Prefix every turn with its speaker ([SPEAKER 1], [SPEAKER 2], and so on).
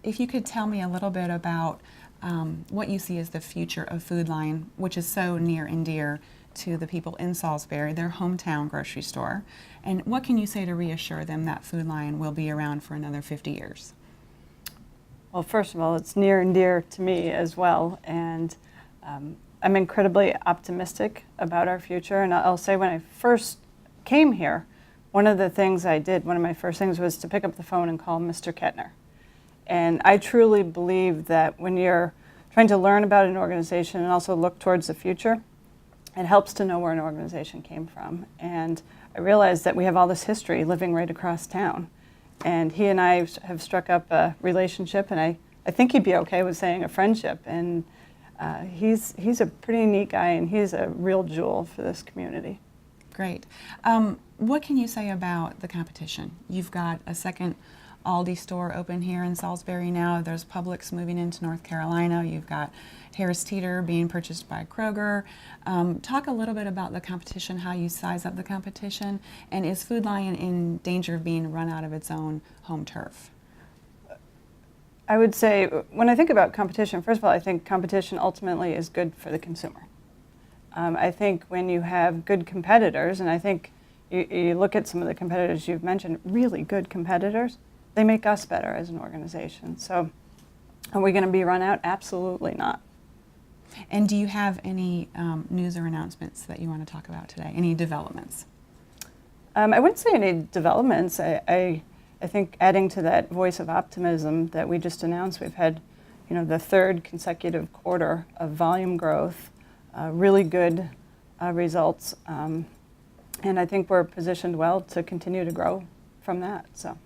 [SPEAKER 1] if you could tell me a little bit about what you see as the future of Food Lion, which is so near and dear to the people in Salisbury, their hometown grocery store, and what can you say to reassure them that Food Lion will be around for another 50 years?
[SPEAKER 2] Well, first of all, it's near and dear to me as well, and I'm incredibly optimistic about our future. And I'll say when I first came here, one of the things I did, one of my first things was to pick up the phone and call Mr. Kettner. And I truly believe that when you're trying to learn about an organization and also look towards the future, it helps to know where an organization came from. And I realized that we have all this history living right across town. And he and I have struck up a relationship, and I think he'd be okay with saying a friendship. And he's a pretty neat guy, and he's a real jewel for this community.
[SPEAKER 1] Great. What can you say about the competition? You've got a second Aldi store open here in Salisbury now. There's Publix moving into North Carolina. You've got Harris Teeter being purchased by Kroger. Talk a little bit about the competition, how you size up the competition, and is Food Lion in danger of being run out of its own home turf?
[SPEAKER 2] I would say, when I think about competition, first of all, I think competition ultimately is good for the consumer. I think when you have good competitors, and I think you look at some of the competitors you've mentioned, really good competitors, they make us better as an organization. So are we going to be run out? Absolutely not.
[SPEAKER 1] And do you have any news or announcements that you want to talk about today? Any developments?
[SPEAKER 2] I wouldn't say any developments. I think adding to that voice of optimism that we just announced, we've had the third consecutive quarter of volume growth, really good results, and I think we're positioned well to continue to grow from that. So.